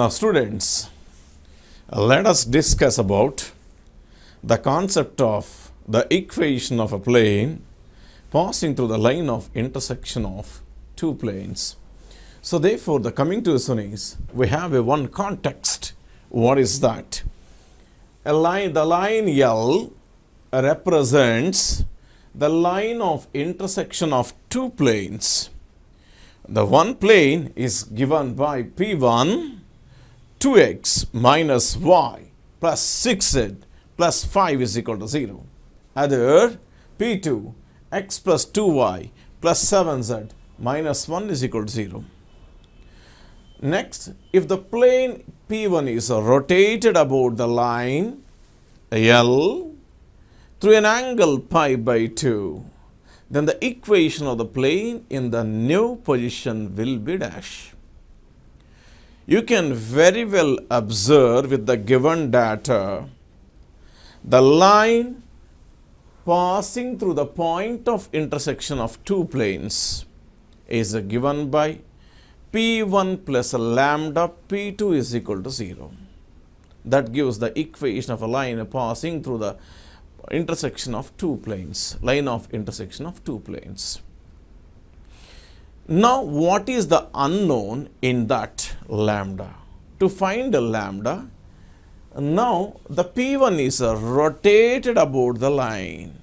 Now students, let us discuss about the concept of the equation of a plane passing through the line of intersection of two planes. So therefore, the coming to this one is, we have a one context. What is that? The line L represents the line of intersection of two planes. The one plane is given by P1, 2x minus y plus 6z plus 5 is equal to 0. Other P2, x plus 2y plus 7z minus 1 is equal to 0. Next, if the plane P1 is rotated about the line L through an angle pi by 2, then the equation of the plane in the new position will be dash. You can very well observe with the given data, the line passing through the point of intersection of two planes is given by P1 plus lambda P2 is equal to 0. That gives the equation of a line passing through the intersection of two planes, line of intersection of two planes. Now, what is the unknown in that lambda? To find a lambda, now the P1 is rotated about the line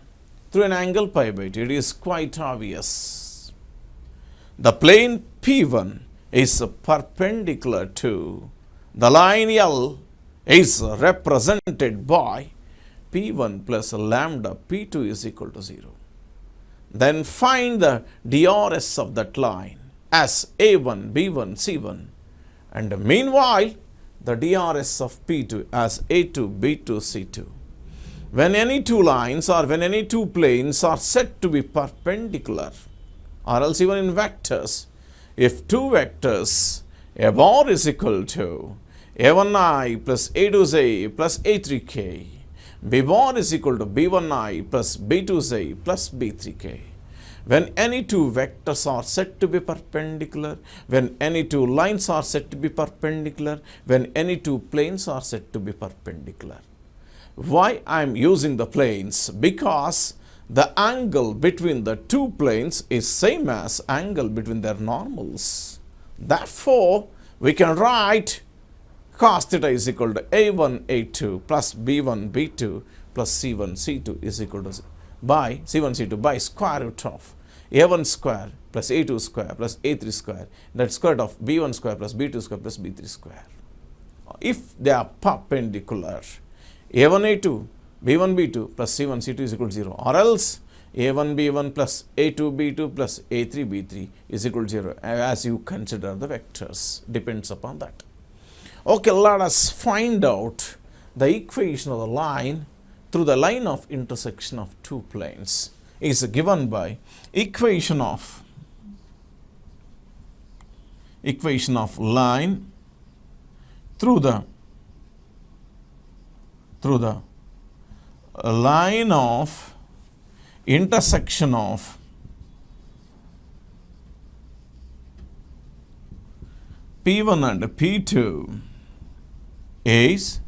through an angle pi by 2. It is quite obvious. The plane P1 is perpendicular to the line L is represented by P1 plus lambda P2 is equal to 0. Then find the DRS of that line as A1, B1, C1, and meanwhile the DRS of P2 as A2, B2, C2. When any two lines or when any two planes are said to be perpendicular, or else even in vectors, if two vectors A bar is equal to A1i plus A2j plus A3k, B bar is equal to B1i plus B2j plus B3k. When any two vectors are said to be perpendicular, when any two lines are said to be perpendicular, when any two planes are said to be perpendicular. Why I am using the planes? Because the angle between the two planes is same as angle between their normals. Therefore, we can write cos theta is equal to A1, A2 plus B1, B2 plus C1, C2 is equal to by C1, C2 by square root of A1 square plus A2 square plus A3 square, that square root of B1 square plus B2 square plus B3 square. If they are perpendicular, A1, A2, B1, B2 plus C1, C2 is equal to 0, or else A1, B1 plus A2, B2 plus A3, B3 is equal to 0 as you consider the vectors, depends upon that. Okay, let us find out the equation of the line through the line of intersection of two planes is given by equation of line through the line of intersection of P1 and P2 is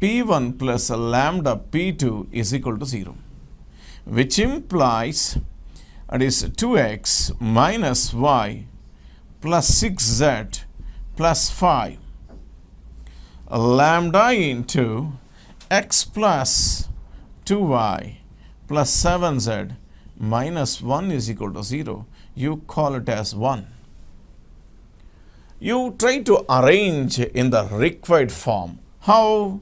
P1 plus lambda P2 is equal to 0, which implies it is 2x minus y plus 6z plus 5 lambda into x plus 2y plus 7z minus 1 is equal to 0. You call it as 1. You try to arrange in the required form. How?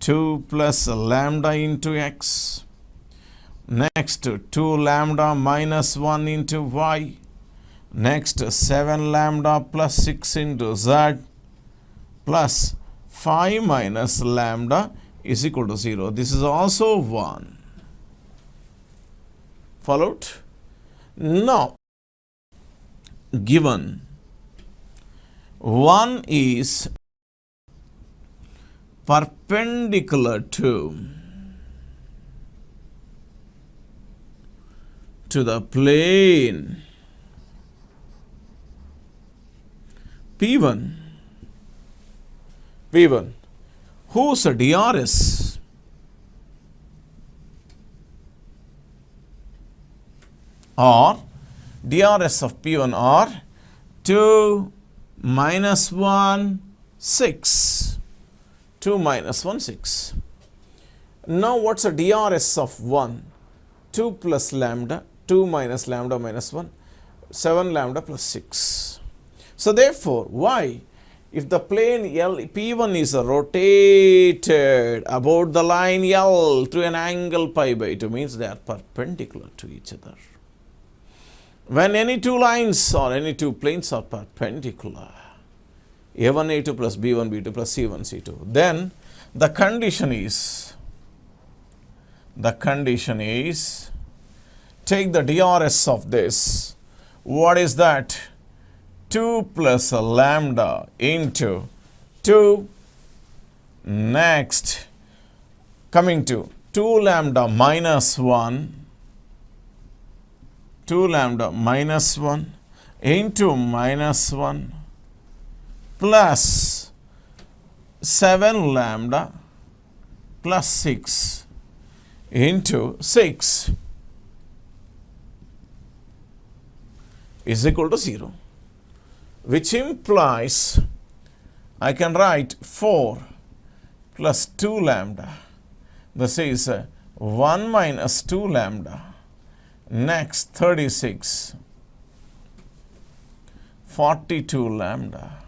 2 plus lambda into x. Next, 2 lambda minus 1 into y. Next, 7 lambda plus 6 into z plus 5 minus lambda is equal to 0. This is also 1. Followed? Now, given 1 is perpendicular to the plane P1 P1, whose DRS or DRS of P1 are 2 minus 1, 6. 2 minus 1, 6. Now what's the DRS of 1? 2 plus lambda, 2 minus lambda minus 1, 7 lambda plus 6. So therefore, why? If the plane L, P1 is rotated about the line L to an angle pi by 2, means they are perpendicular to each other. When any two lines or any two planes are perpendicular, A1, A2 plus B1, B2 plus C1, C2, then the condition is, take the DRS of this. What is that? 2 plus a lambda into 2. Next, coming to 2 lambda minus 1. 2 lambda minus 1 into minus 1 plus 7 lambda plus 6 into 6 is equal to 0, which implies I can write 4 plus 2 lambda. This is 1 minus 2 lambda. Next, 36, 42 lambda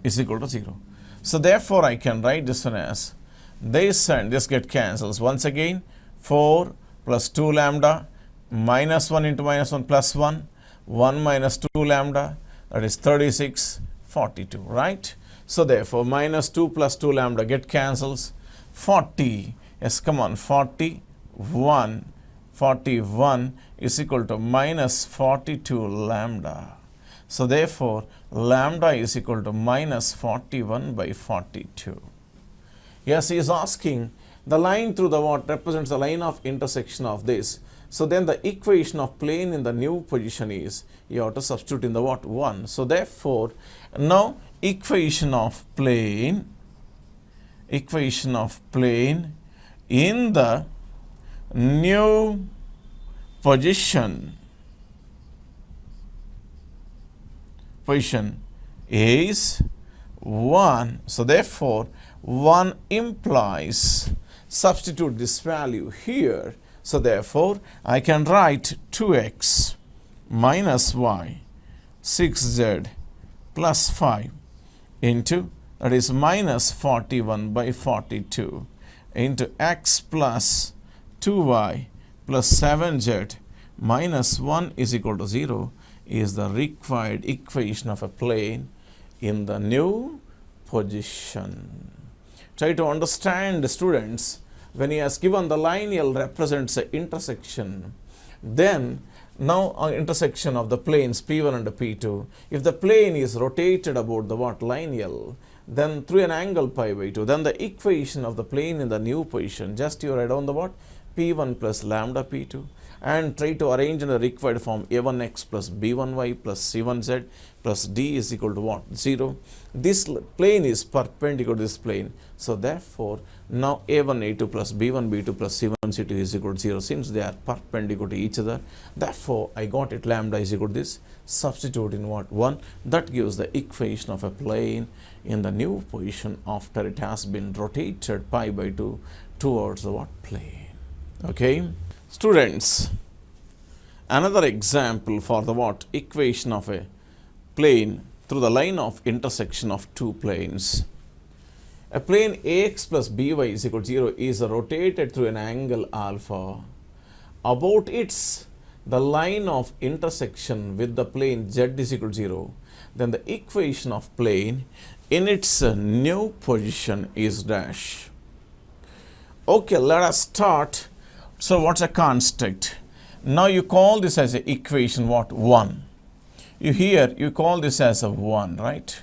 is equal to 0. So therefore, I can write this one as this and this get cancels. Once again, 4 plus 2 lambda minus 1 into minus 1 plus 1, 1 minus 2 lambda, that is 36, 42, right? So therefore, minus 2 plus 2 lambda get cancels. 40, yes, come on, 41 is equal to minus 42 lambda. So therefore, lambda is equal to minus 41 by 42. Yes, he is asking the line through the what represents the line of intersection of this. So then the equation of plane in the new position is, you have to substitute in the what? 1. So therefore, now equation of plane in the new position is 1. So therefore, 1 implies, substitute this value here. So therefore, I can write 2x minus y 6z plus 5 into, that is minus 41 by 42 into x plus 2y plus 7z minus 1 is equal to 0 is the required equation of a plane in the new position. Try to understand, students, when he has given the line L represents an intersection, then now an intersection of the planes P1 and P2, if the plane is rotated about the what? Line L, then through an angle pi by 2, then the equation of the plane in the new position, just you write down the what? P1 plus lambda P2 and try to arrange in the required form A1x plus B1y plus C1z plus D is equal to what? 0. This plane is perpendicular to this plane. So therefore, now A1, A2 plus B1, B2 plus C1, C2 is equal to 0 since they are perpendicular to each other. Therefore, I got it lambda is equal to this. Substitute in what? 1. That gives the equation of a plane in the new position after it has been rotated pi by 2 towards the what? Plane. Okay. Students, another example for the what? Equation of a plane through the line of intersection of two planes. A plane AX plus BY is equal to 0 is rotated through an angle alpha. About its the line of intersection with the plane Z is equal to 0, then the equation of plane in its new position is dash. Okay, let us start. So what's a construct? Now you call this as an equation what? 1. You call this as a 1, right?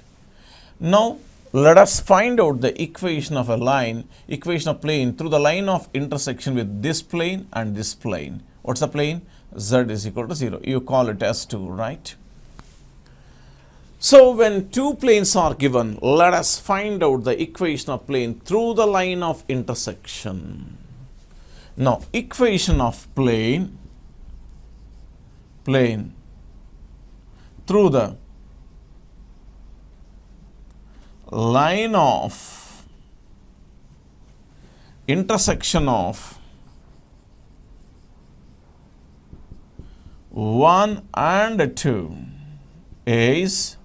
Now let us find out the equation of a line, equation of plane through the line of intersection with this plane and this plane. What's the plane? Z is equal to 0. You call it as 2, right? So when two planes are given, let us find out the equation of plane through the line of intersection. Now, equation of plane through the line of intersection of 1 and 2 is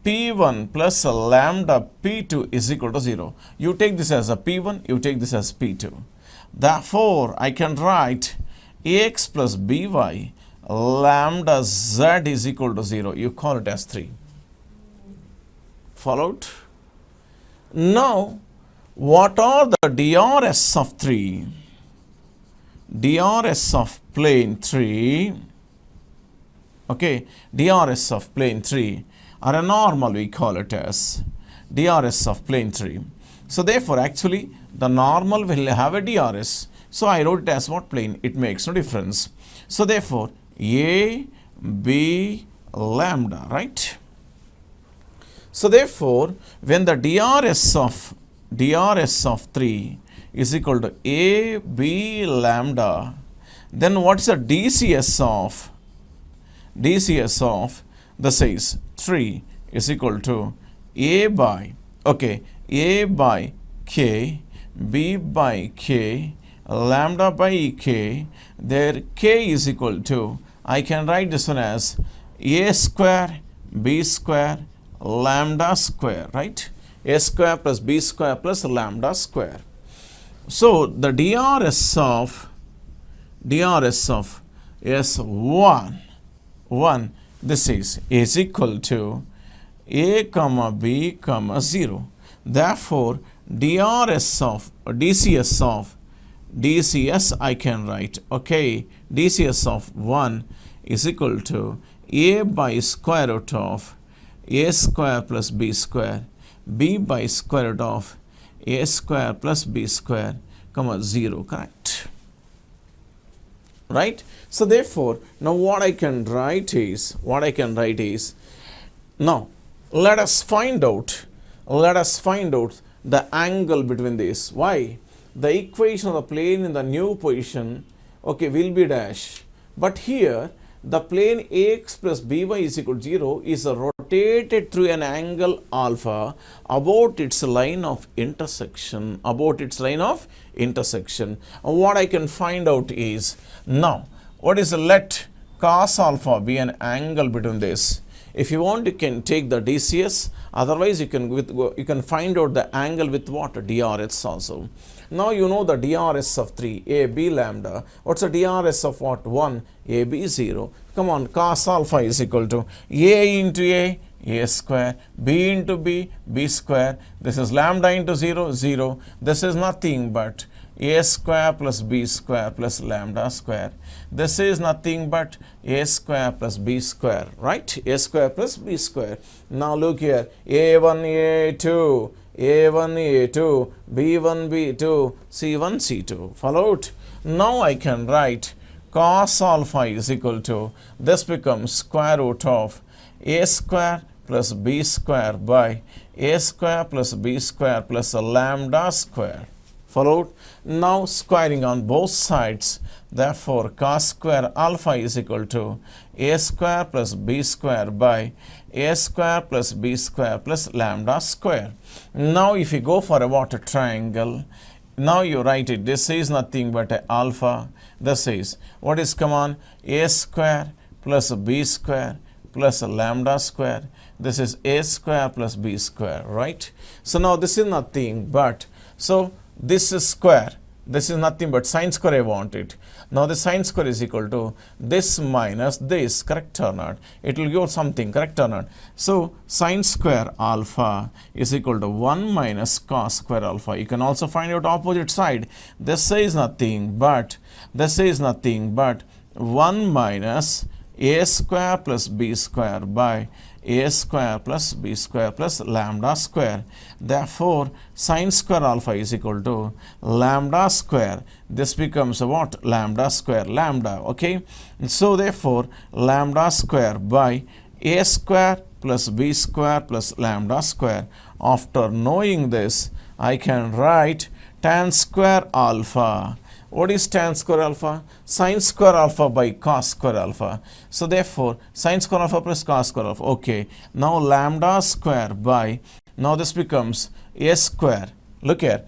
P1 plus lambda P2 is equal to 0. You take this as a P1, you take this as P2. Therefore, I can write Ax plus By lambda Z is equal to 0. You call it as 3. Followed? Now, what are the DRS of 3? DRS of plane 3, okay, DRS of plane 3, or a normal we call it as DRS of plane 3. So therefore, actually, the normal will have a DRS. So I wrote it as what plane? It makes no difference. So therefore, A, B, lambda, right? So therefore, when the DRS of 3 is equal to A, B, lambda, then what's the DCS of this is 3 is equal to A by, okay, A by K, B by K, lambda by K, there K is equal to, I can write this one as A square, B square, lambda square, right? A square plus B square plus lambda square. So the DRS of S1, this is equal to A comma B comma 0. Therefore, DCS I can write, okay, DCS of 1 is equal to A by square root of A square plus B square, B by square root of A square plus B square, comma 0, correct? Right? So therefore, now what I can write is, now let us find out the angle between this. Why? The equation of the plane in the new position, okay, will be dash. But here, the plane Ax plus By is equal to 0 is rotated through an angle alpha about its line of intersection. And what I can find out is, now, what is let cos alpha be an angle between this. If you want, you can take the DCS. Otherwise, you can find out the angle with what? DRS also. Now you know the DRS of 3, AB lambda. What's the DRS of what? 1, AB 0. Come on, cos alpha is equal to A into A square, B into B, B square. This is lambda into 0, 0. This is nothing but A square plus B square plus lambda square. This is nothing but A square plus B square, right? A square plus B square. Now look here, A1, A2, A1, A2, B1, B2, C1, C2. Followed? Now I can write cos alpha is equal to, this becomes square root of A square plus B square by A square plus B square plus a lambda square. Followed? Now squaring on both sides. Therefore, cos square alpha is equal to A square plus B square by A square plus B square plus lambda square. Now if you go for a water triangle, now you write it. This is nothing but a alpha. This is, what is come on? A square plus B square plus a lambda square. This is A square plus B square, right? So now this is nothing but, so this is square. This is nothing but sine square I want it. Now the sine square is equal to this minus this, correct or not? It will give something, correct or not? So sine square alpha is equal to 1 minus cos square alpha. You can also find out opposite side. This is nothing but 1 minus A square plus B square by A square plus B square plus lambda square. Therefore, sine square alpha is equal to lambda square. This becomes what? Lambda square, lambda, okay? So therefore, lambda square by A square plus b square plus lambda square. After knowing this, I can write tan square alpha. What is tan square alpha? Sin square alpha by cos square alpha. So therefore, sin square alpha plus cos square alpha. Okay. Now lambda square by, now this becomes a square. Look here.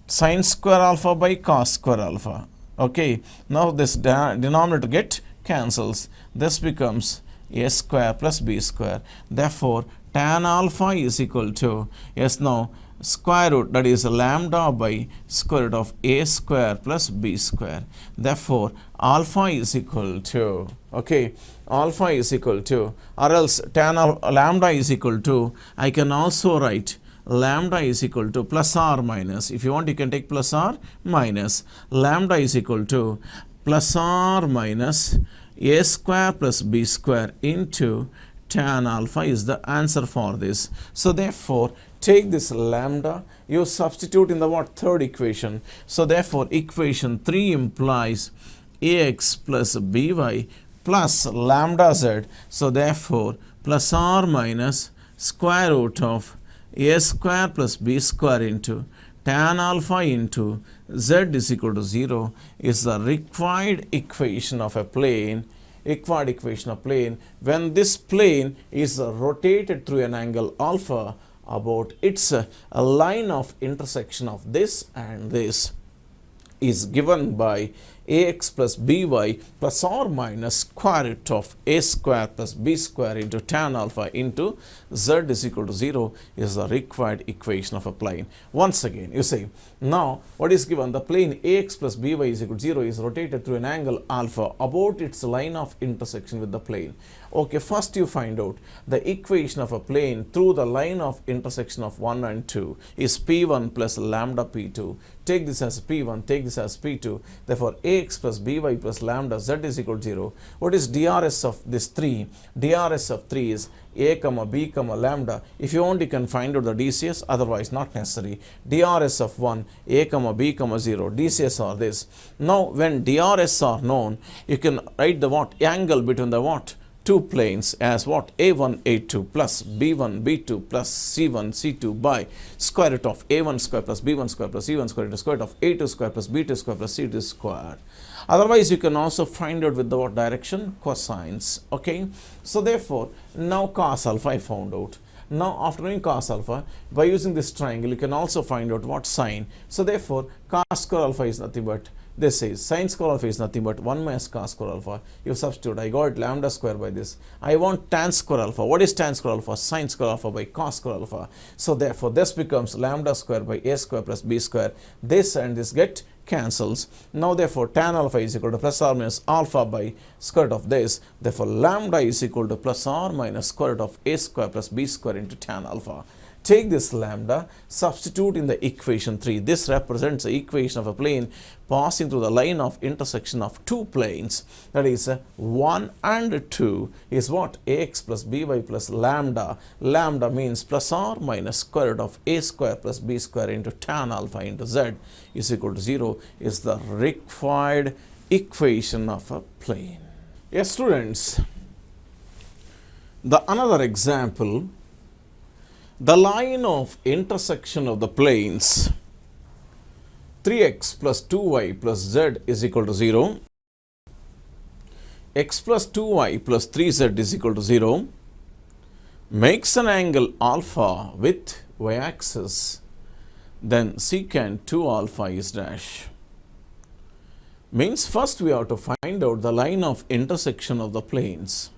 Sin square alpha by cos square alpha. Okay. Now this denominator get cancels. This becomes a square plus b square. Therefore, tan alpha is equal to, yes, now square root, that is lambda by square root of a square plus b square. Therefore, alpha is equal to, okay, alpha is equal to, or else tan lambda is equal to, I can also write lambda is equal to plus or minus. If you want, you can take plus or minus. Lambda is equal to plus or minus a square plus b square into tan alpha is the answer for this. So therefore, take this lambda, you substitute in the what? Third equation. So therefore, equation 3 implies ax plus by plus lambda z. So therefore, plus or minus square root of a square plus b square into tan alpha into z is equal to 0 is the required equation of a plane. When this plane is rotated through an angle alpha about its a line of intersection of this and this is given by ax plus by plus or minus square root of a square plus b square into tan alpha into z is equal to 0 is the required equation of a plane. Once again, you say, now what is given? The plane ax plus by is equal to 0 is rotated through an angle alpha about its line of intersection with the plane. Okay, first you find out the equation of a plane through the line of intersection of 1 and 2 is p1 plus lambda p2. Take this as p1, take this as p2. Therefore, ax plus by plus lambda z is equal to 0. What is DRS of this 3? DRS of 3 is a comma b comma lambda. If you want, you can find out the DCS, otherwise not necessary. DRS of 1, a comma b comma 0. DCS are this. Now, when DRS are known, you can write the what? Angle between the what? Two planes as what? A1, A2 plus B1, B2 plus C1, C2 by square root of A1 square plus B1 square plus C1 square into square root of A2 square plus B2 square plus C2 square. Otherwise, you can also find out with the what direction? Cosines. Okay. So therefore, now cos alpha I found out. Now, after knowing cos alpha, by using this triangle, you can also find out what sine. So therefore, cos square alpha is nothing but, this is sin square alpha is nothing but 1 minus cos square alpha. You substitute, I got lambda square by this. I want tan square alpha. What is tan square alpha? Sin square alpha by cos square alpha. So therefore, this becomes lambda square by a square plus b square. This and this get cancels. Now therefore, tan alpha is equal to plus or minus alpha by square root of this. Therefore, lambda is equal to plus or minus square root of a square plus b square into tan alpha. Take this lambda, substitute in the equation 3. This represents the equation of a plane passing through the line of intersection of two planes. That is 1 and 2 is what? Ax plus by plus lambda. Lambda means plus or minus square root of a square plus b square into tan alpha into z is equal to 0 is the required equation of a plane. Yes, students, the another example, the line of intersection of the planes 3x plus 2y plus z is equal to 0, x plus 2y plus 3z is equal to 0, makes an angle alpha with y-axis, then secant 2 alpha is dash. Means first we have to find out the line of intersection of the planes.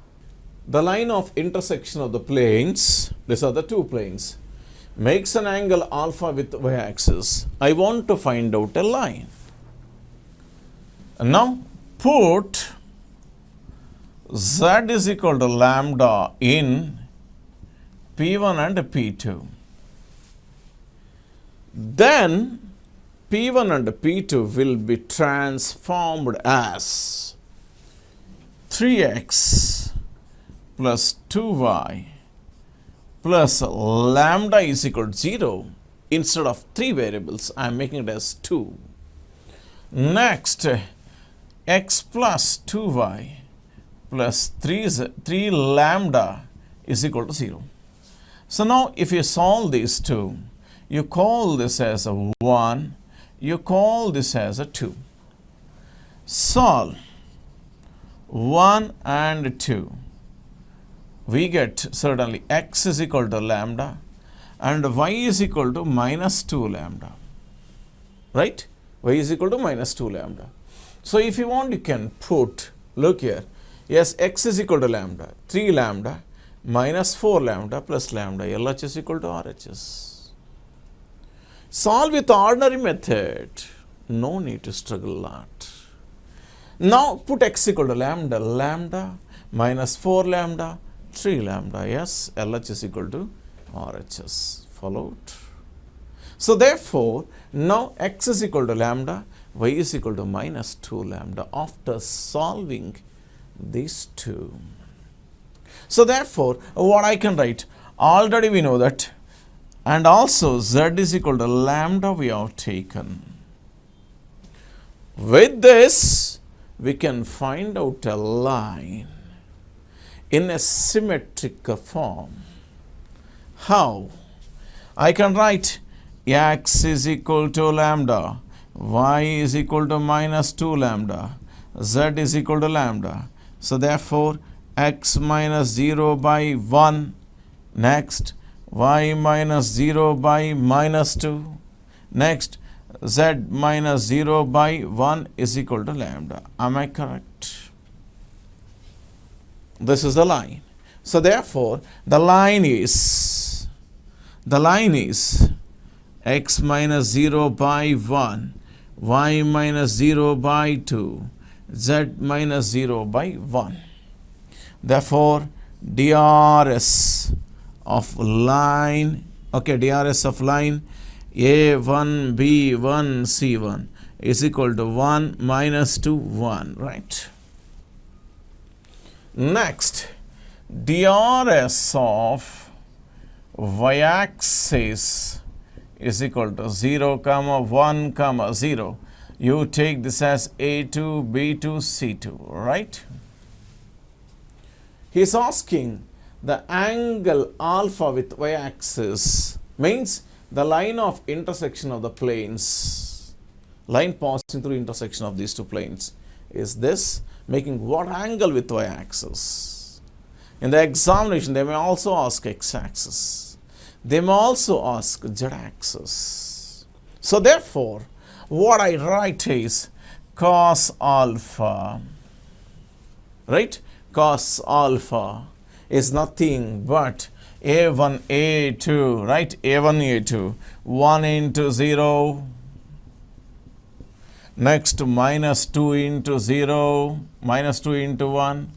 The line of intersection of the planes, these are the two planes, makes an angle alpha with y-axis. I want to find out a line. And now put z is equal to lambda in P1 and P2. Then P1 and P2 will be transformed as 3x plus 2y plus lambda is equal to 0. Instead of 3 variables, I am making it as 2. Next, x plus 2y plus 3 lambda is equal to 0. So now if you solve these two, you call this as a 1, you call this as a 2. Solve 1 and 2. We get certainly x is equal to lambda and y is equal to minus 2 lambda. Right? Y is equal to minus 2 lambda. So if you want, you can put, look here, yes, x is equal to lambda, 3 lambda minus 4 lambda plus lambda, LHS is equal to RHS. Solve with ordinary method. No need to struggle a lot. Now put x equal to lambda, lambda minus 4 lambda, 3 lambda, yes, LHS is equal to RHS. Followed? So therefore, now x is equal to lambda, y is equal to minus 2 lambda after solving these two. So therefore, what I can write, already we know that, and also z is equal to lambda we have taken. With this, we can find out a line in a symmetric form. How? I can write x is equal to lambda, y is equal to minus 2 lambda, z is equal to lambda. So therefore, x minus 0 by 1, next y minus 0 by minus 2, next z minus 0 by 1 is equal to lambda. Am I correct? This is the line. So therefore, the line is x minus 0 by 1, y minus 0 by 2, z minus 0 by 1. Therefore, DRS of line, DRS of line A1, B1, C1 is equal to 1 minus 2, 1, right? Next, DRS of y-axis is equal to 0, 1, 0. You take this as A2, B2, C2, right? He is asking the angle alpha with y-axis, means the line of intersection of the planes, line passing through intersection of these two planes, is this, making what angle with y-axis? In the examination, they may also ask x-axis. They may also ask z-axis. So therefore, what I write is cos alpha, right? Cos alpha is nothing but A1, A2, right? A1, A2, 1 into 0, next minus 2 into 0, minus 2 into 1,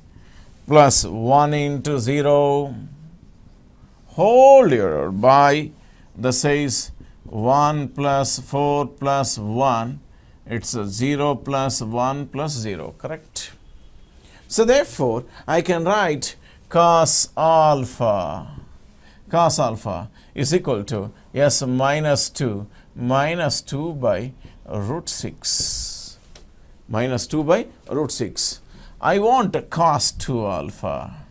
plus 1 into 0, whole divided by, this says 1 plus 4 plus 1, it's 0 plus 1 plus 0, correct? So therefore, I can write cos alpha is equal to, yes, minus 2 by root 6. Minus 2 by root 6. I want cos 2 alpha.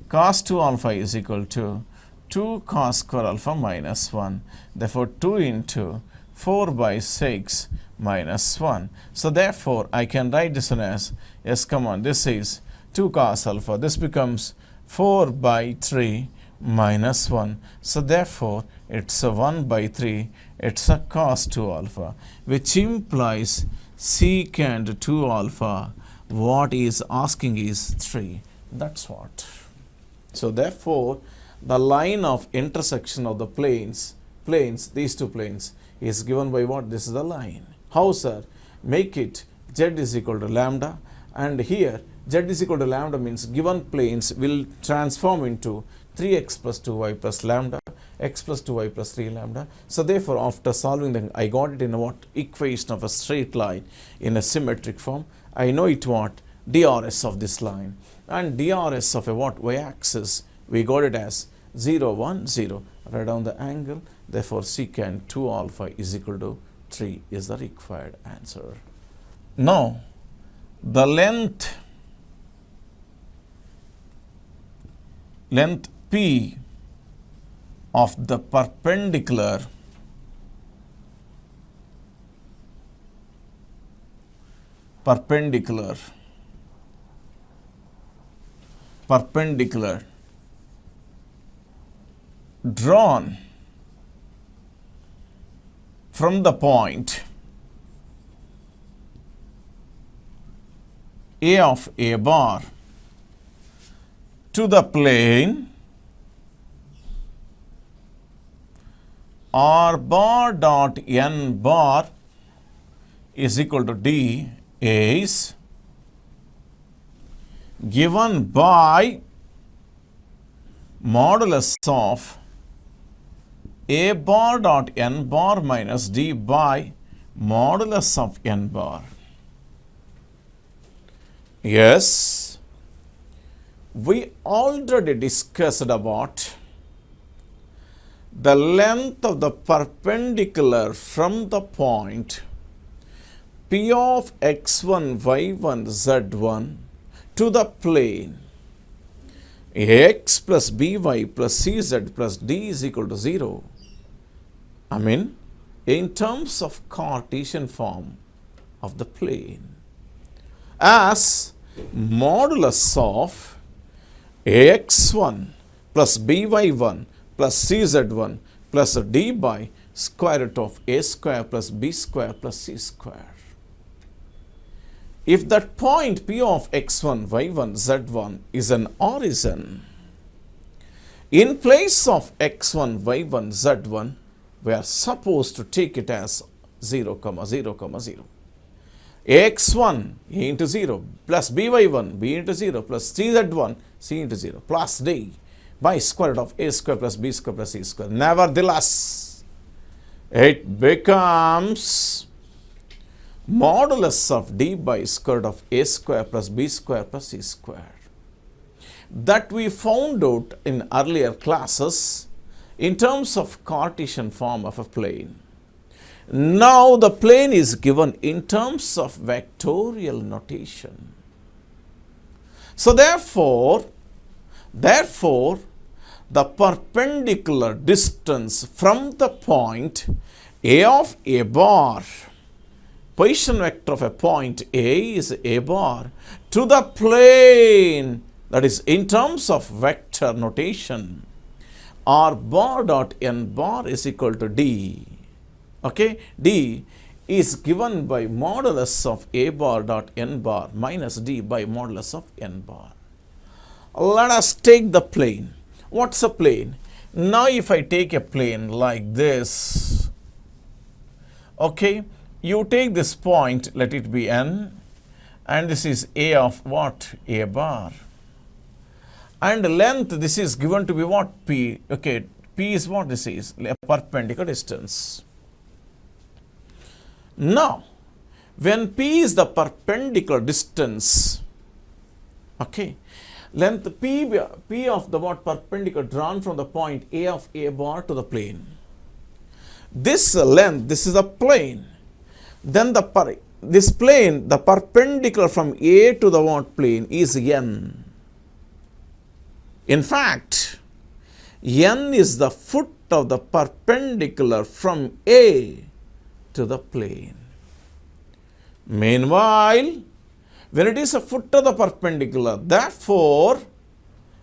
Cos 2 alpha is equal to 2 cos square alpha minus 1. Therefore, 2 into 4 by 6 minus 1. So therefore, I can write this one as, yes, this is 2 cos alpha. This becomes 4 by 3 minus 1. So therefore, it's a 1 by 3. It's a cos 2 alpha, which implies secant 2 alpha. What is asking is 3. That's what. So therefore, the line of intersection of the planes, these two planes, is given by what? This is the line. How, sir? Make it z is equal to lambda, and here z is equal to lambda means given planes will transform into 3x plus 2y plus lambda, x plus 2y plus 3 lambda. So therefore, after solving them, I got it in a what? Equation of a straight line in a symmetric form. I know it what? DRS of this line. And DRS of a what? Y-axis. We got it as 0, 1, 0. Write down the angle. Therefore, secant 2 alpha is equal to 3 is the required answer. Now, the length P of the perpendicular drawn from the point A of A bar to the plane R bar dot N bar is equal to D is given by modulus of A bar dot N bar minus D by modulus of N bar. Yes, we already discussed about the length of the perpendicular from the point P of x1, y1, z1 to the plane x plus by plus cz plus d is equal to 0. I mean, in terms of Cartesian form of the plane, as modulus of ax1 plus by1 plus cz1 plus d by square root of a square plus b square plus c square. If that point P of x1, y1, z1 is an origin, in place of x1, y1, z1, we are supposed to take it as 0, 0, 0. x1 a into 0 plus by1 b into 0 plus cz1 c into 0 plus d by square root of a square plus b square plus c square. Nevertheless, it becomes modulus of d by square root of a square plus b square plus c square. That we found out in earlier classes in terms of Cartesian form of a plane. Now the plane is given in terms of vectorial notation. So therefore, the perpendicular distance from the point A of A bar, position vector of a point A is A bar, to the plane, that is in terms of vector notation, R bar dot N bar is equal to D. Okay, D is given by modulus of A bar dot N bar minus D by modulus of N bar. Let us take the plane. What's a plane? Now if I take a plane like this, okay, you take this point, let it be N, and this is A of what? A bar. And length, this is given to be what? P. Okay, P is what this is? A perpendicular distance. Now, when P is the perpendicular distance, okay, length P of the what? Perpendicular drawn from the point A of A bar to the plane. This length, this is a plane. Then this plane, the perpendicular from A to the what plane is N. In fact, N is the foot of the perpendicular from A to the plane. Meanwhile, when it is a foot of the perpendicular, therefore,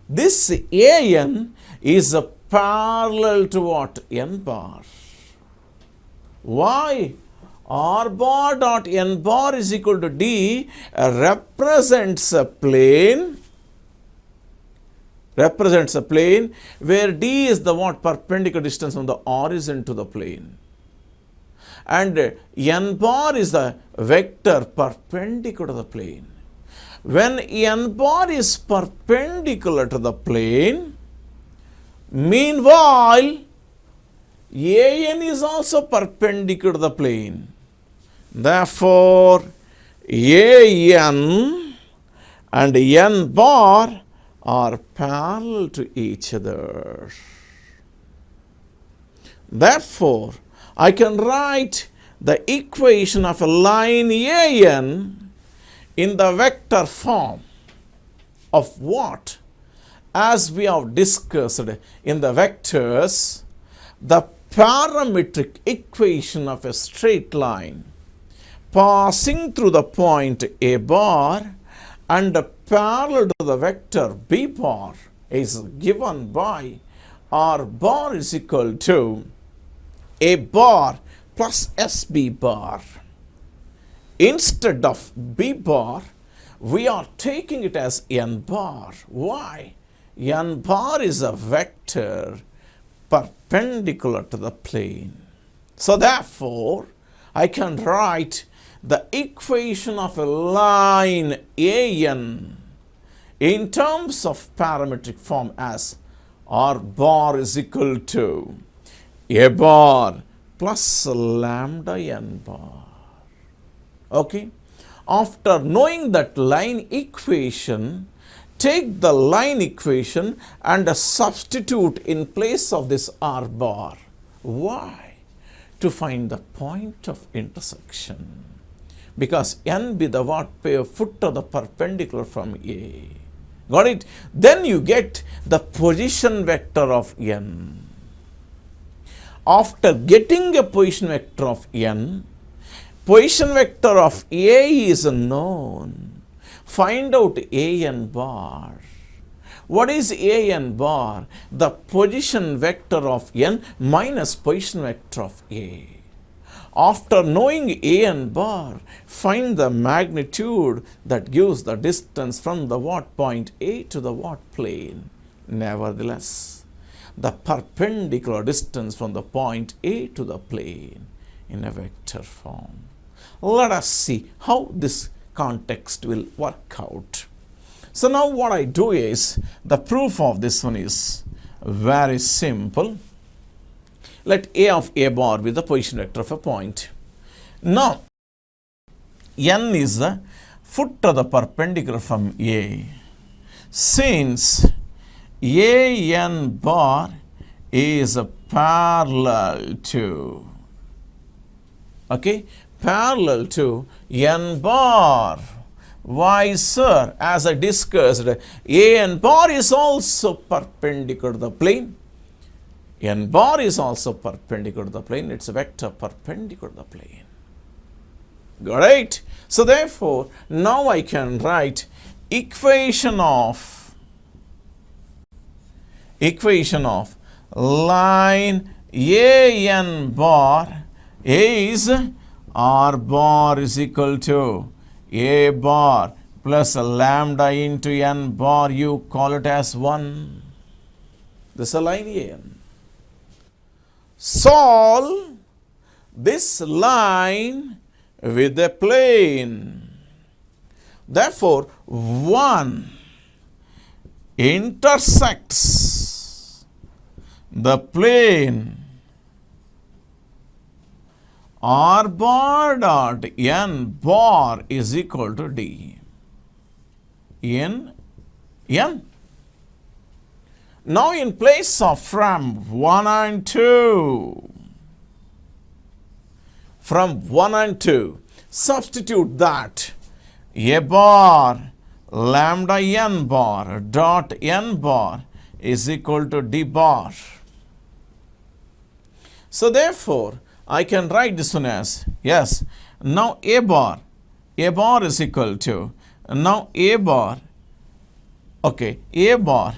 this AN is a parallel to what? N bar. Why? R bar dot N bar is equal to D represents a plane where D is the what? Perpendicular distance from the origin to the plane. And N bar is the vector perpendicular to the plane. When N bar is perpendicular to the plane, meanwhile, AN is also perpendicular to the plane. Therefore, AN and N bar are parallel to each other. Therefore, I can write the equation of a line AN in the vector form of what? as we have discussed in the vectors, the parametric equation of a straight line passing through the point A bar and parallel to the vector B bar is given by R bar is equal to A bar plus SB bar. Instead of B bar, we are taking it as N bar. Why? N bar is a vector perpendicular to the plane. So therefore, I can write the equation of a line AN in terms of parametric form as R bar is equal to A bar plus lambda N bar. Okay? After knowing that line equation, take the line equation and substitute in place of this R bar. Why? To find the point of intersection. Because N be the what foot of the perpendicular from A. Got it? Then you get the position vector of N. After getting a position vector of N, position vector of A is known. Find out AN bar. What is AN bar? The position vector of N minus position vector of A. After knowing AN bar, find the magnitude that gives the distance from the what point A to the what plane. Nevertheless, the perpendicular distance from the point A to the plane in a vector form. Let us see how this context will work out. So now what I do is, the proof of this one is very simple. Let A of A bar be the position vector of a point. Now, N is the foot of the perpendicular from A. Since AN bar is parallel to, okay, parallel to N bar. Why, sir? As I discussed, AN bar is also perpendicular to the plane. N bar is also perpendicular to the plane. It's a vector perpendicular to the plane. Got it? So therefore, now I can write equation of line AN bar is R bar is equal to A bar plus lambda into N bar. You call it as 1. This is a line AN. Solve this line with a plane. Therefore, 1 intersects the plane R bar dot N bar is equal to D. N. Now in place of from 1 and 2, substitute that A bar lambda N bar dot N bar is equal to D bar. So therefore, I can write this one as, yes, now A bar is equal to, now A bar, okay, A bar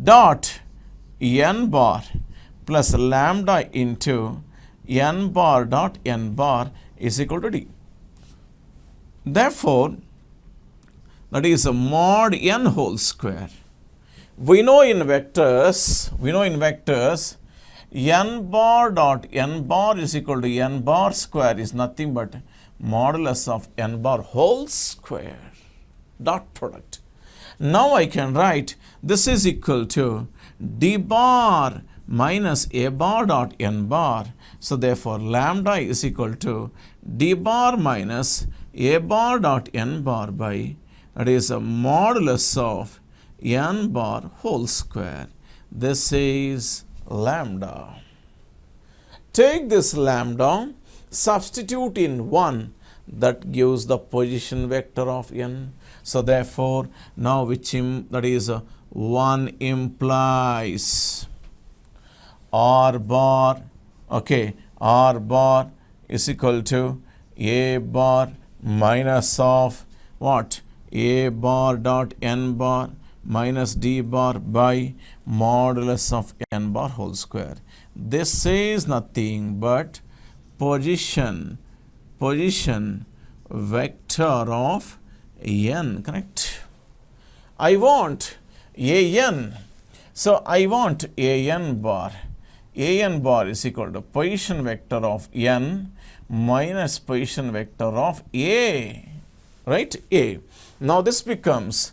dot N bar plus lambda into N bar dot N bar is equal to D. Therefore, that is a mod N whole square. We know in vectors, N bar dot N bar is equal to N bar square is nothing but modulus of N bar whole square, dot product. Now I can write this is equal to D bar minus A bar dot N bar. So therefore, lambda is equal to D bar minus A bar dot N bar by, that is a modulus of N bar whole square. This is lambda. Take this lambda, substitute in 1, that gives the position vector of N. So therefore, now that is 1 implies R bar, okay, R bar is equal to A bar minus of what? A bar dot N bar minus D bar by modulus of N bar whole square. This is nothing but position vector of N, correct? I want AN. So I want AN bar. AN bar is equal to position vector of N minus position vector of A, right? A. Now this becomes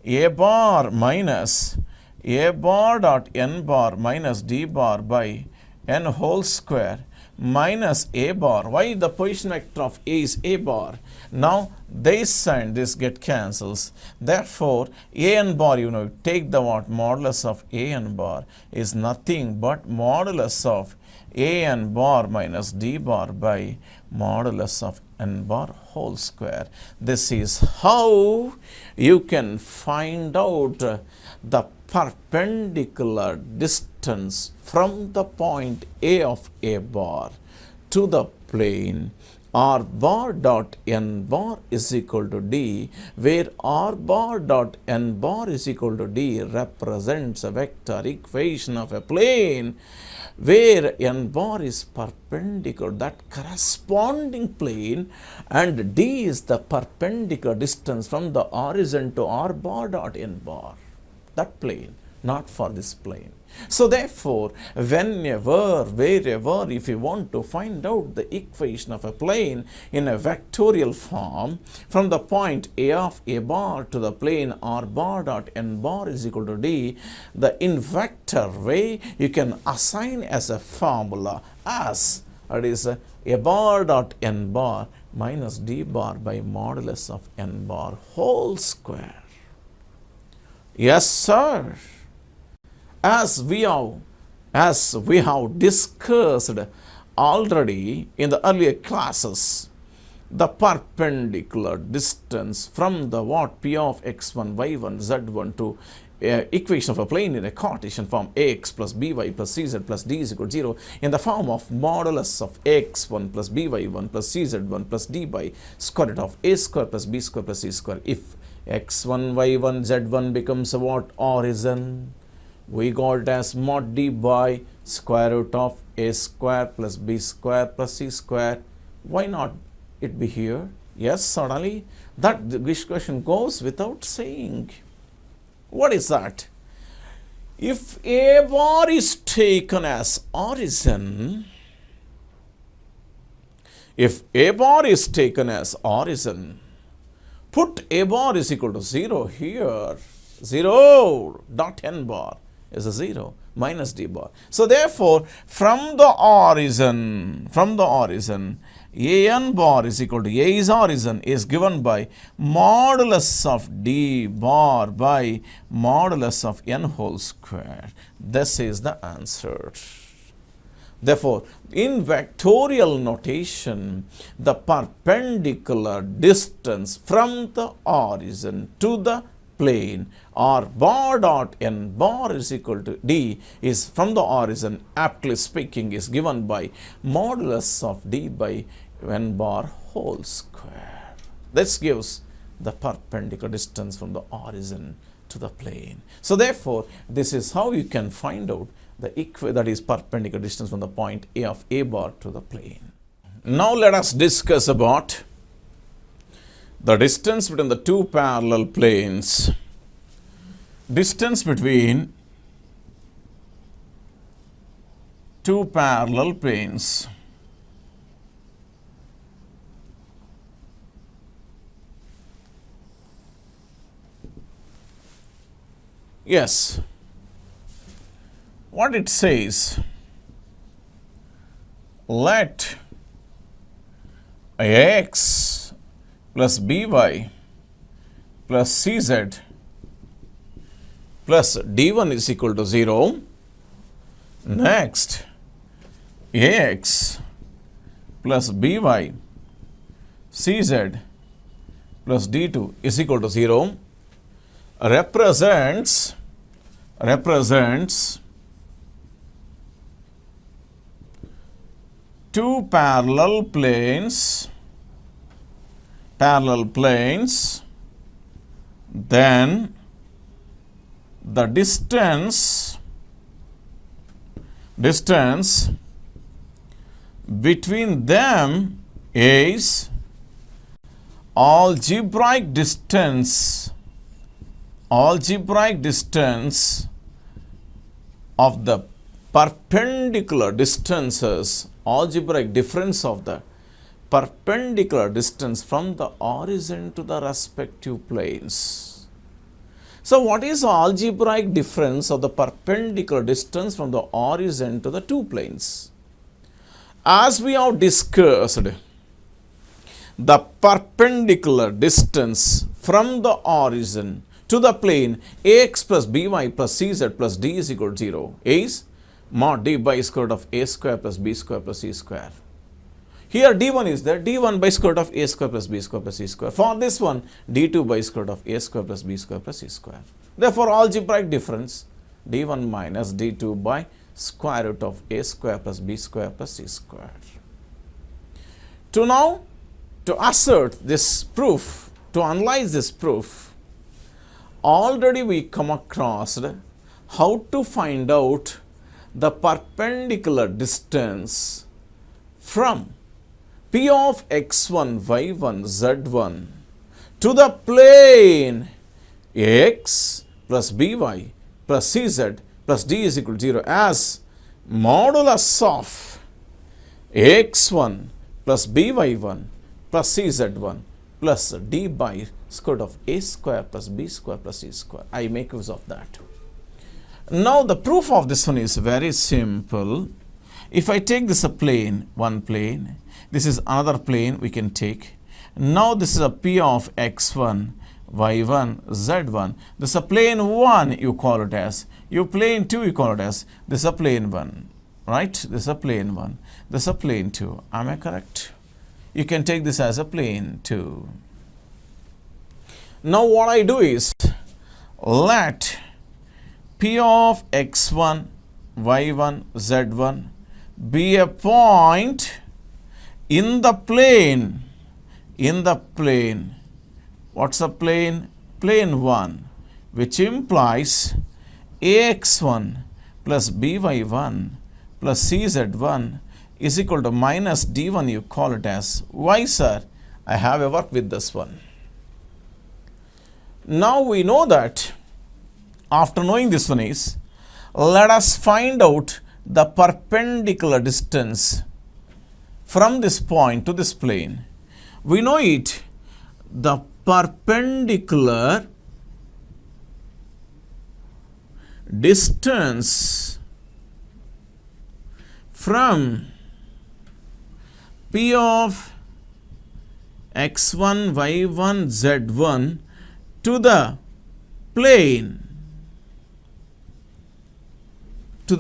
A bar minus A bar dot N bar minus D bar by N whole square minus A bar. Why the position vector of A is A bar? Now this and this get cancels. Therefore, AN bar, take the what? Modulus of AN bar is nothing but modulus of AN bar minus D bar by modulus of N bar whole square. This is how you can find out the perpendicular distance from the point A of A bar to the plane R bar dot N bar is equal to D, where R bar dot N bar is equal to D represents a vector equation of a plane where N bar is perpendicular, that corresponding plane, and D is the perpendicular distance from the origin to R bar dot N bar, that plane, not for this plane. So therefore, wherever, if you want to find out the equation of a plane in a vectorial form, from the point A of A bar to the plane R bar dot N bar is equal to D, the in vector way you can assign as a formula as, that is A bar dot N bar minus D bar by modulus of N bar whole square. Yes, sir. As we have discussed already in the earlier classes, the perpendicular distance from the what? P of x1, y1, z1 to equation of a plane in a Cartesian form ax plus by plus cz plus d is equal to 0 in the form of modulus of x1 plus by1 plus cz1 plus d by square root of a square plus b square plus c square. If x1, y1, z1 becomes a what? Origin, we got it as mod d by square root of a square plus b square plus c square. Why not it be here? Yes, certainly. That this question goes without saying. What is that? If A bar is taken as origin, put A bar is equal to 0 here. 0 dot N bar is a 0 minus D bar. So therefore, from the origin, AN bar is equal to A is origin is given by modulus of D bar by modulus of N whole square. This is the answer. Therefore, in vectorial notation, the perpendicular distance from the origin to the plane R bar dot N bar is equal to D is from the origin, aptly speaking, is given by modulus of D by N bar whole square. This gives the perpendicular distance from the origin to the plane. So therefore, this is how you can find out the that is perpendicular distance from the point A of A bar to the plane. Now let us discuss about the distance between the two parallel planes. Distance between two parallel planes. Yes. What it says, let Ax plus By plus Cz plus D1 is equal to 0. Next, Ax plus By Cz plus D2 is equal to 0. represents two parallel planes, then the distance between them is algebraic distance of the perpendicular distances, algebraic difference of the perpendicular distance from the origin to the respective planes. So what is the algebraic difference of the perpendicular distance from the origin to the two planes? As we have discussed, the perpendicular distance from the origin to the plane ax plus by plus cz plus d is equal to 0 is mod d by square root of a square plus b square plus c square. Here d1 is there, d1 by square root of a square plus b square plus c square. For this one, d2 by square root of a square plus b square plus c square. Therefore, algebraic difference d1 minus d2 by square root of a square plus b square plus c square. To assert this proof, to analyze this proof, already we come across how to find out the perpendicular distance from P of x1, y1, z1 to the plane ax plus by plus cz plus d is equal to 0 as modulus of ax1 plus by1 plus cz1 plus d by square root of a square plus b square plus c square. I make use of that. Now the proof of this one is very simple. If I take this a plane, one plane, this is another plane we can take. Now this is a P of x1, y1, z1. This is a plane 1 you call it as. You plane 2 you call it as. This is a plane 1. Right? This is a plane 1. This is a plane 2. Am I correct? You can take this as a plane 2. Now what I do is, let P of x1, y1, z1 be a point in the plane. What's the plane? Plane 1, which implies ax1 plus by1 plus cz1 is equal to minus d1 you call it as. Why, sir? I have a work with this one. Now we know that after knowing this one is, let us find out the perpendicular distance from this point to this plane. We know it, the perpendicular distance from P of x1, y1, z1 to the plane, to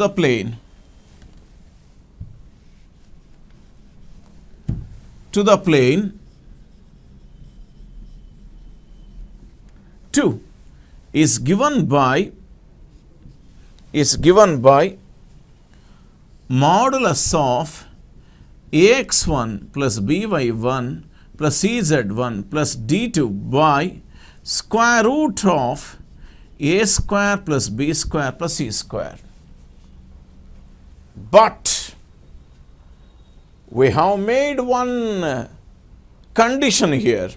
2 is given by modulus of ax1 plus by1 plus cz1 plus d2 by square root of a square plus b square plus c square. But we have made one condition here.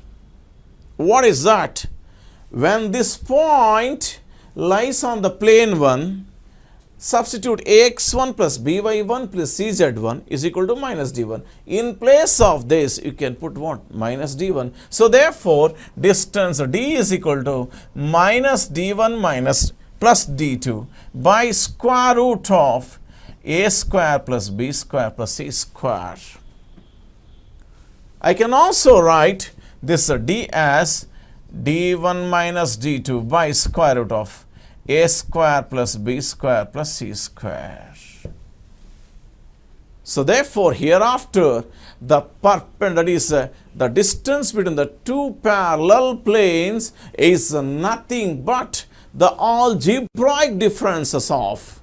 What is that? When this point lies on the plane 1, substitute ax1 plus by1 plus cz1 is equal to minus d1. In place of this, you can put what? Minus d1. So therefore, distance d is equal to minus d1 minus plus d2 by square root of a square plus b square plus c square. I can also write this d as d1 minus d2 by square root of a square plus b square plus c square. So therefore, hereafter, the that is the distance between the two parallel planes is nothing but the algebraic differences of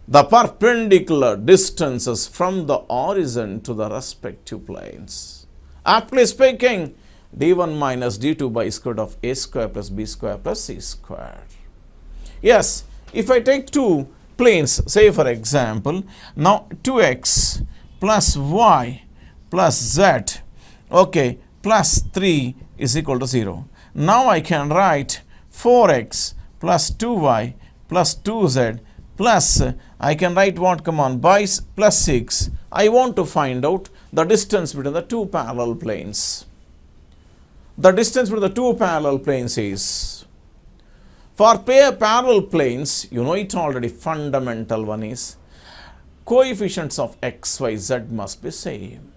the perpendicular distances from the origin to the respective planes. Aptly speaking, d1 minus d2 by square root of a square plus b square plus c square. Yes, if I take two planes, say for example, now 2x plus y plus z, okay, plus 3 is equal to 0. Now I can write 4x plus 2y plus 2z plus, I can write what, come on, by plus 6. I want to find out the distance between the two parallel planes. The distance between the two parallel planes is, for parallel planes, you know it already, fundamental one is, coefficients of x, y, z must be same.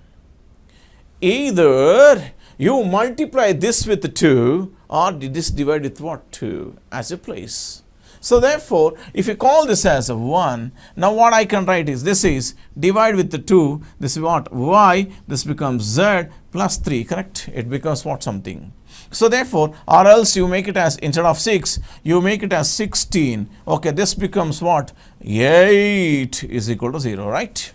Either you multiply this with 2 or this divide with what, 2 as a place. So therefore, if you call this as a 1, now what I can write is, this is divide with the 2, this is what, y, this becomes z plus 3, correct? It becomes what, something. So therefore, or else you make it as, instead of 6, you make it as 16. Okay, this becomes what, 8 is equal to 0, right?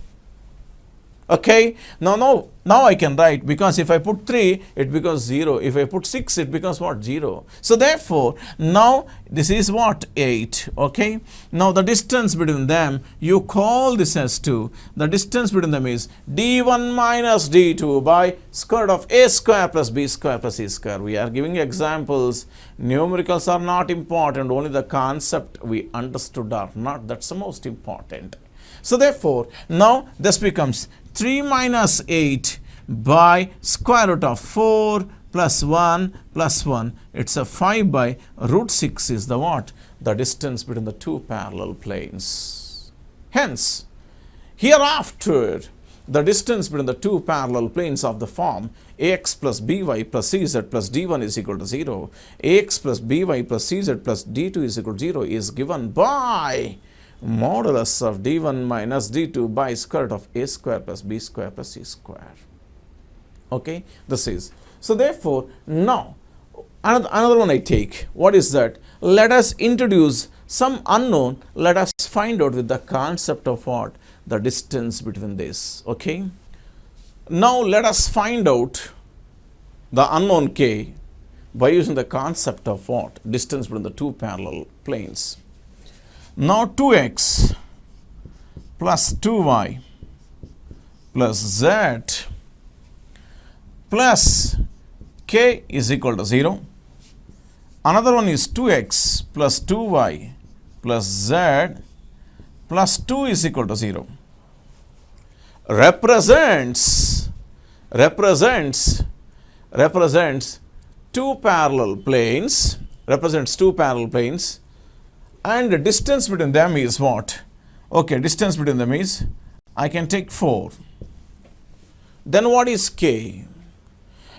Okay, now I can write, because if I put 3, it becomes 0. If I put 6, it becomes what, 0. So therefore, now this is what, 8. Okay, now the distance between them, you call this as 2. The distance between them is d1 minus d2 by square root of a square plus b square plus c square. We are giving examples. Numericals are not important, only the concept we understood are not. That's the most important. So therefore, now this becomes 3 minus 8 by square root of 4 plus 1 plus 1. It's a 5 by root 6 is the what? The distance between the two parallel planes. Hence, hereafter, the distance between the two parallel planes of the form ax plus by plus cz plus d1 is equal to 0, ax plus by plus cz plus d2 is equal to 0 is given by modulus of d1 minus d2 by square root of a square plus b square plus c square. Okay, this is. So therefore, now another one I take. What is that? Let us introduce some unknown. Let us find out with the concept of what? The distance between this. Okay. Now let us find out the unknown k by using the concept of what? Distance between the two parallel planes. Now 2x plus 2y plus z plus k is equal to 0. Another one is 2x plus 2y plus z plus 2 is equal to 0. Represents two parallel planes, and the distance between them is what? Okay, distance between them is, I can take 4. Then what is k?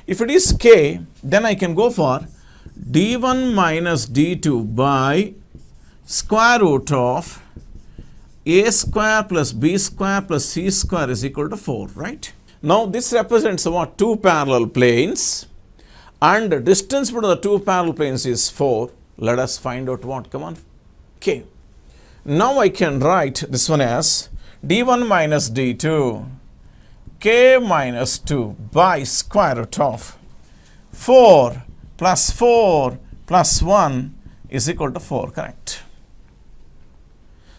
If it is k, then I can go for d1 minus d2 by square root of a square plus b square plus c square is equal to 4, right? Now this represents what? Two parallel planes, and the distance between the two parallel planes is 4. Let us find out what? Come on, k. Now I can write this one as d1 minus d2 k minus 2 by square root of 4 plus 1 is equal to 4, correct?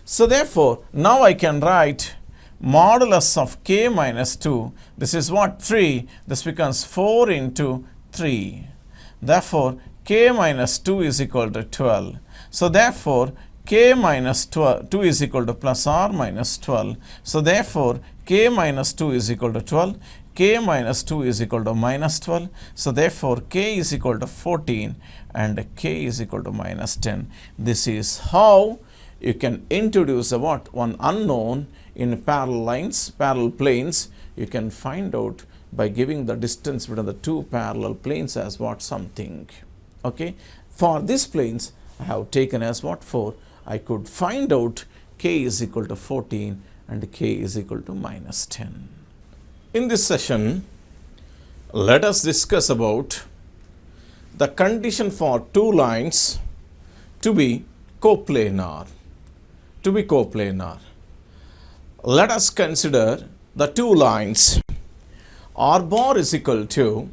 So therefore, now I can write modulus of k minus 2. This is what? 3. This becomes 4 into 3. Therefore, k minus 2 is equal to 12. So therefore, k minus 2 is equal to plus or minus 12. So therefore, k minus 2 is equal to 12. K minus 2 is equal to minus 12. So therefore, k is equal to 14 and k is equal to minus 10. This is how you can introduce a what? One unknown in parallel lines, parallel planes. You can find out by giving the distance between the two parallel planes as what? Something. Okay. For these planes, I have taken as what? 4. I could find out k is equal to 14 and k is equal to minus 10. In this session, let us discuss about the condition for two lines to be coplanar. Let us consider the two lines. R bar is equal to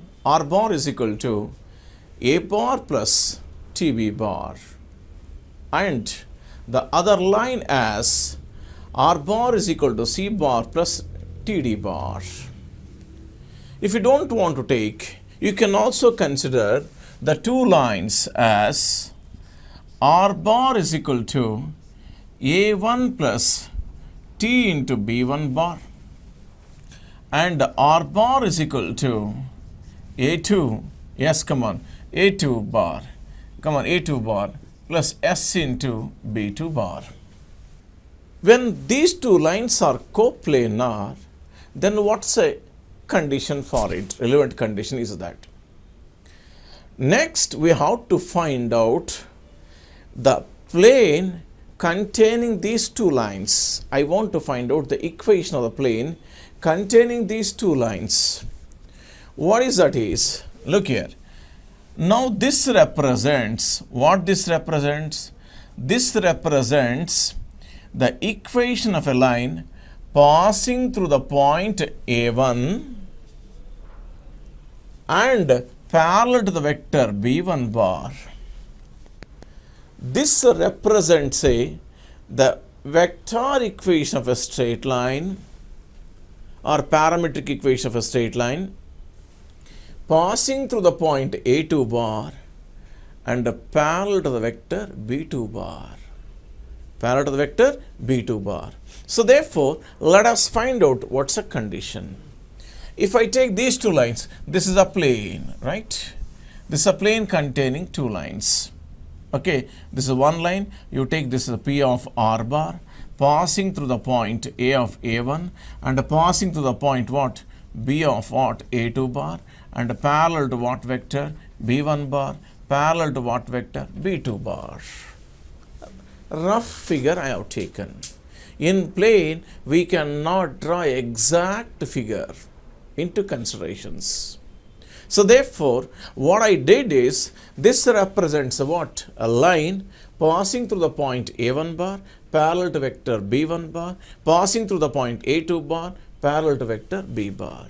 a bar plus tb bar, and the other line as R bar is equal to c bar plus td bar. If you don't want to take, you can also consider the two lines as R bar is equal to a1 plus t into b1 bar, and R bar is equal to a2, yes, come on, a2 bar plus s into b2 bar. When these two lines are coplanar, then what's a condition for it? Relevant condition is that. Next, we have to find out the plane containing these two lines. I want to find out the equation of the plane containing these two lines. What is that is? Look here. Now this represents, what this represents? This represents the equation of a line passing through the point A1 and parallel to the vector B1 bar. This represents the vector equation of a straight line or parametric equation of a straight line passing through the point A2 bar and parallel to the vector B2 bar. So therefore, let us find out what's a condition. If I take these two lines, this is a plane, right? This is a plane containing two lines. Okay, this is one line. You take this as a P of R bar passing through the point A of A1 and passing through the point what? B of what? A2 bar, and parallel to what vector? B1 bar, parallel to what vector? B2 bar. Rough figure I have taken. In plane, we cannot draw exact figure into considerations. So therefore, what I did is, this represents what? A line passing through the point A1 bar, parallel to vector B1 bar, passing through the point A2 bar, parallel to vector B bar.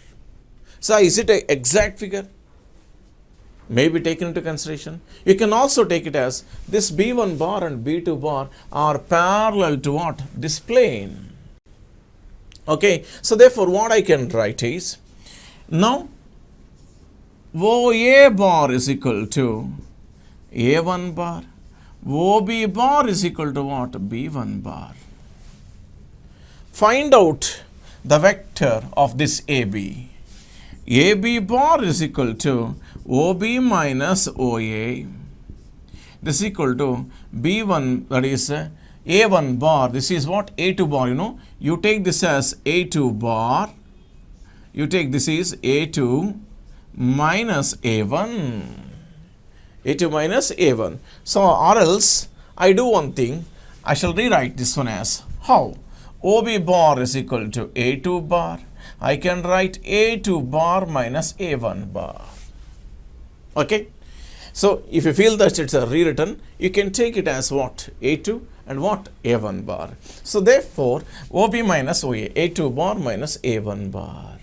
So is it an exact figure? May be taken into consideration. You can also take it as this B1 bar and B2 bar are parallel to what? This plane. Okay, so therefore what I can write is, now OA bar is equal to A1 bar, OB bar is equal to what? B1 bar. Find out the vector of this AB. AB bar is equal to OB minus OA. This is equal to B1, that is A1 bar. This is what? A2 bar, You take this as A2 bar. You take this is A2 minus A1. A2 minus A1. So, or else, I do one thing. I shall rewrite this one as how? OB bar is equal to A2 bar. I can write A2 bar minus A1 bar. Okay. So, if you feel that it's a rewritten, you can take it as what? A2 and what? A1 bar. So, therefore, OB minus OA, A2 bar minus A1 bar.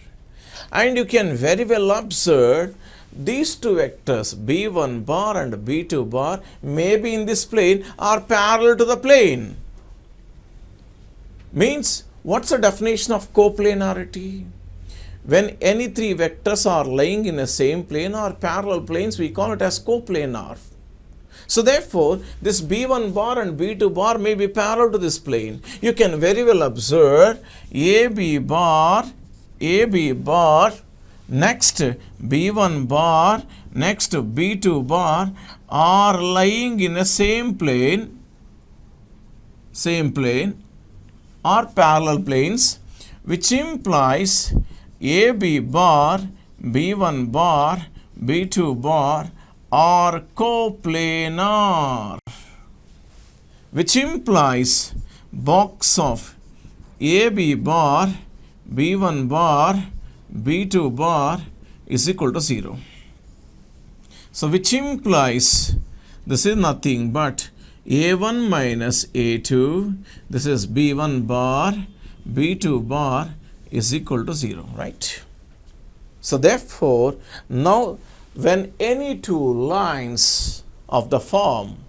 And you can very well observe these two vectors, B1 bar and B2 bar, may be in this plane are parallel to the plane. Means, what's the definition of coplanarity? When any three vectors are lying in the same plane or parallel planes, we call it as coplanar. So therefore, this B1 bar and B2 bar may be parallel to this plane. You can very well observe AB bar, next B1 bar, next B2 bar are lying in the same plane or parallel planes, which implies AB bar, B1 bar, B2 bar are coplanar, which implies box of AB bar, B1 bar, B2 bar is equal to 0. So which implies this is nothing but A1 minus A2, this is B1 bar, B2 bar is equal to 0, right? So therefore, now when any two lines of the form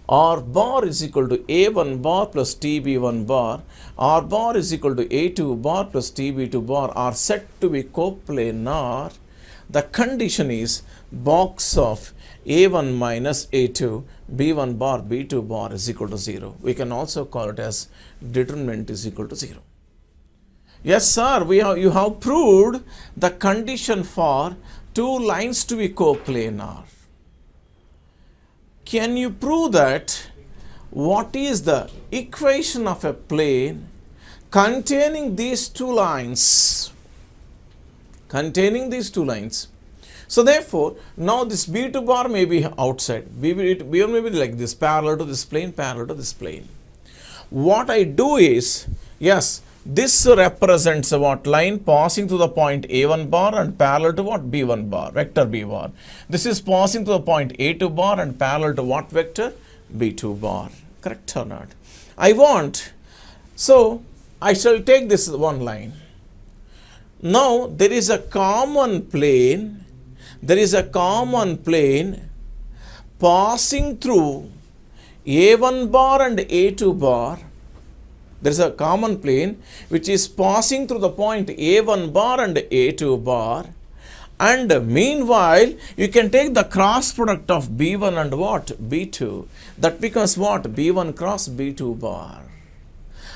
R bar is equal to A1 bar plus TB1 bar, R bar is equal to A2 bar plus TB2 bar are said to be coplanar, the condition is box of A1 minus A2, B1 bar, B2 bar is equal to 0. We can also call it as determinant is equal to 0. Yes, sir, you have proved the condition for two lines to be coplanar. Can you prove that what is the equation of a plane containing these two lines? Containing these two lines. So therefore, now this B2 bar may be outside. B1 may be like this, parallel to this plane, parallel to this plane. What I do is, yes, this represents what line passing through the point A1 bar and parallel to what B1 bar, vector B bar. This is passing to the point A2 bar and parallel to what vector B2 bar. Correct or not? So I shall take this one line. Now there is a common plane. There is a common plane passing through A1 bar and A2 bar. There is a common plane which is passing through the point A1 bar and A2 bar, and meanwhile you can take the cross product of B1 and what? B2. That becomes what? B1 cross B2 bar.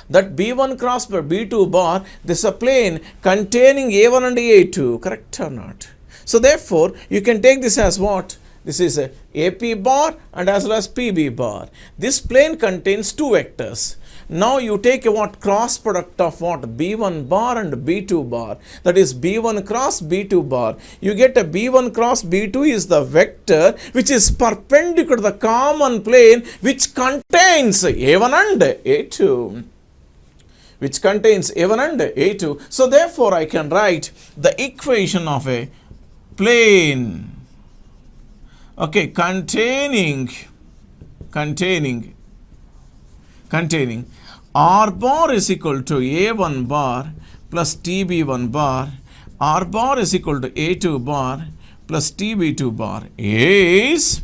That B1 cross B2 bar, this is a plane containing A1 and A2, correct or not? So therefore you can take this as what? This is a AP bar and as well as PB bar. This plane contains two vectors. Now you take a what? Cross product of what? B1 bar and B2 bar. That is B1 cross B2 bar. You get a B1 cross B2 is the vector which is perpendicular to the common plane which contains A1 and A2. Which contains A1 and A2. So therefore I can write the equation of a plane, okay, containing R bar is equal to A1 bar plus TB1 bar, R bar is equal to A2 bar plus TB2 bar is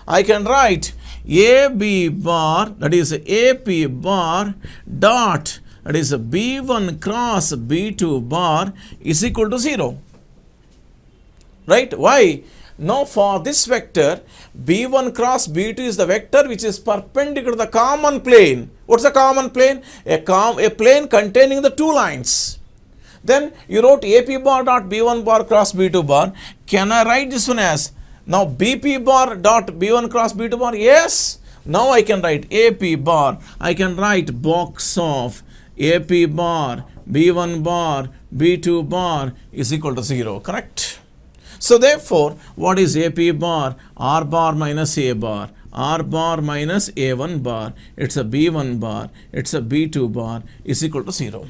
I can write AB bar, that is AP bar dot, that is B1 cross B2 bar is equal to 0. Right? Why? Now for this vector, B1 cross B2 is the vector which is perpendicular to the common plane. What's the common plane? A plane containing the two lines. Then you wrote AP bar dot B1 bar cross B2 bar. Can I write this one as now BP bar dot B1 cross B2 bar? Yes. Now I can write AP bar. I can write box of AP bar, B1 bar, B2 bar is equal to 0. Correct? So therefore, what is AP bar? R bar minus A bar. R bar minus A1 bar. It's a B1 bar. It's a B2 bar is equal to 0.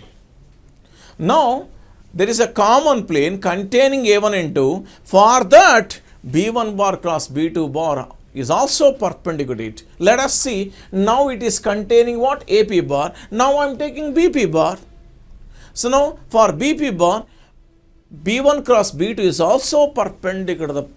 Now, there is a common plane containing A1 and 2. For that, B1 bar cross B2 bar is also perpendicular to it. Let us see. Now it is containing what? AP bar. Now I am taking BP bar. So now for BP bar, B1 cross B2 is also perpendicular to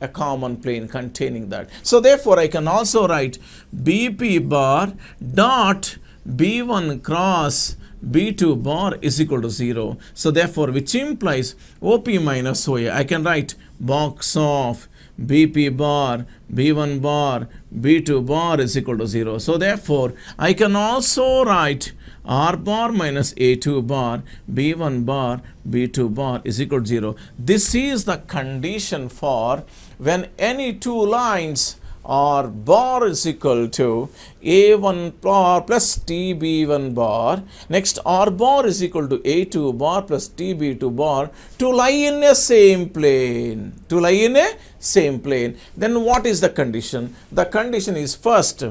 a common plane containing that. So therefore I can also write BP bar dot B1 cross B2 bar is equal to 0. So therefore which implies OP minus OA. I can write box of BP bar, B1 bar, B2 bar is equal to 0. So therefore I can also write R bar minus A2 bar, B1 bar, B2 bar is equal to 0. This is the condition for when any two lines R bar is equal to A1 bar plus TB1 bar. Next R bar is equal to A2 bar plus TB2 bar to lie in a same plane. To lie in a same plane. Then what is the condition? The condition is first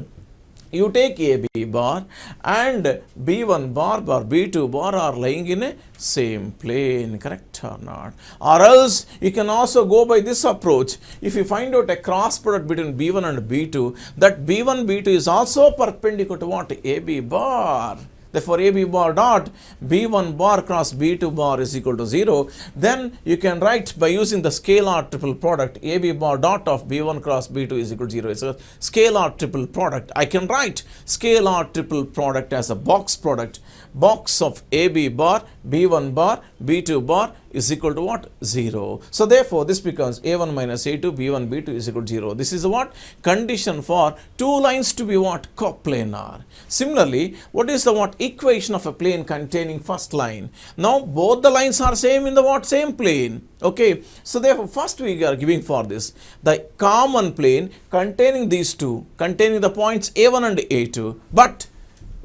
you take AB bar and B1 bar B2 bar are lying in a same plane, correct or not? Or else you can also go by this approach. If you find out a cross product between B1 and B2, that B1 B2 is also perpendicular to what? AB bar. Therefore, AB bar dot B1 bar cross B2 bar is equal to 0. Then you can write by using the scalar triple product, AB bar dot of B1 cross B2 is equal to 0. It's a scalar triple product. I can write scalar triple product as a box product. Box of AB bar, B1 bar, B2 bar is equal to what? 0. So therefore, this becomes A1 minus A2, B1, B2 is equal to 0. This is what? Condition for two lines to be what? Coplanar. Similarly, what is the what? Equation of a plane containing first line. Now, both the lines are same in the what? Same plane. Okay. So therefore, first we are giving for this the common plane containing these two, containing the points A1 and A2. But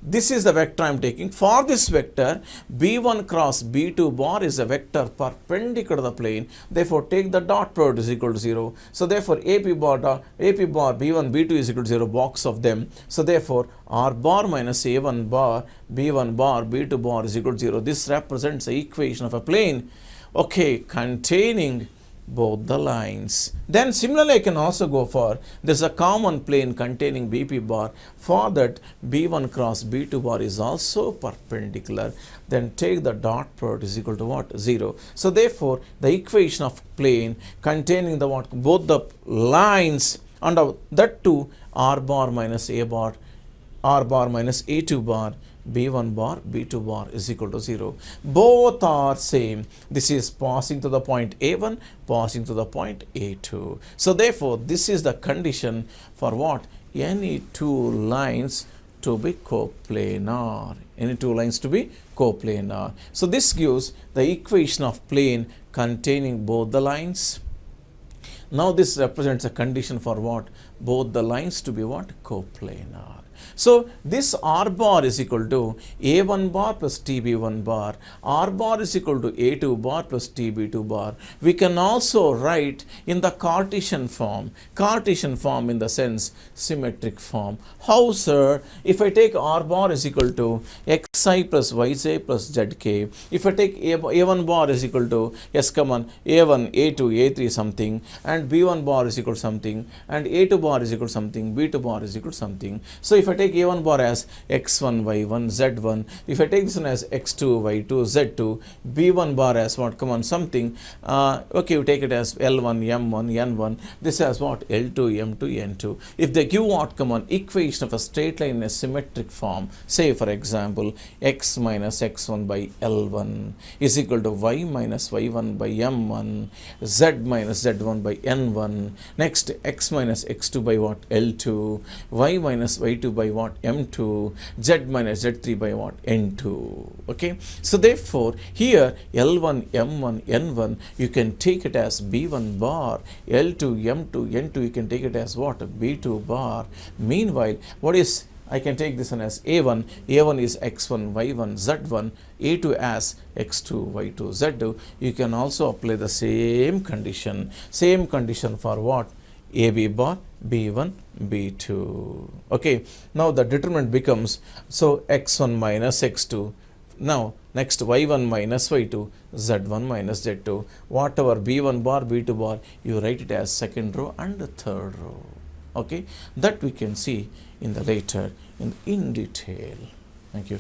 this is the vector I am taking. For this vector, B1 cross B2 bar is a vector perpendicular to the plane. Therefore, take the dot product is equal to 0. So, therefore, AP bar B1 B2 is equal to 0, box of them. So, therefore, R bar minus A1 bar B1 bar B2 bar is equal to 0. This represents the equation of a plane, okay, containing both the lines. Then similarly, I can also go for there's a common plane containing BP bar. For that, B1 cross B2 bar is also perpendicular. Then take the dot product is equal to what? 0. So therefore, the equation of plane containing the what? Both the lines and that too R bar minus A bar, R bar minus A2 bar, B1 bar, B2 bar is equal to 0. Both are same. This is passing to the point A1, passing to the point A2. So therefore, this is the condition for what? Any two lines to be coplanar. Any two lines to be coplanar. So this gives the equation of plane containing both the lines. Now this represents a condition for what? Both the lines to be what? Coplanar. So this R bar is equal to A1 bar plus TB1 bar. R bar is equal to A2 bar plus TB2 bar. We can also write in the Cartesian form. Cartesian form in the sense symmetric form. How, sir? If I take R bar is equal to xi plus yj plus zk. If I take A1 bar is equal to yes, come on, A1, A2, A3 something, and B1 bar is equal to something, and A2 bar is equal to something, B2 bar is equal to something. So if I take A1 bar as x1, y1, z1, if I take this one as x2, y2, z2, B1 bar as what? Come on, something. Okay, you take it as L1, M1, N1. This as what? L2, M2, N2. If they give what? Come on, equation of a straight line in a symmetric form, say for example, x minus x1 by L1 is equal to y minus y1 by M1, z minus z1 by N1. Next, x minus x2 by what? L2, y minus y2 by what? M2, z minus z3 by what? N2. Okay. So therefore, here L1, M1, N1, you can take it as B1 bar, L2, M2, N2, you can take it as what? B2 bar. Meanwhile, what is, I can take this one as A1. A1 is x1, y1, z1. A2 as x2, y2, z2. You can also apply the same condition. Same condition for what? AB bar, B1, B2. Okay. Now the determinant becomes, so x1 minus x2. Now next y1 minus y2, z1 minus z2. Whatever B1 bar, B2 bar, you write it as second row and the third row. Okay. That we can see in the later in detail. Thank you.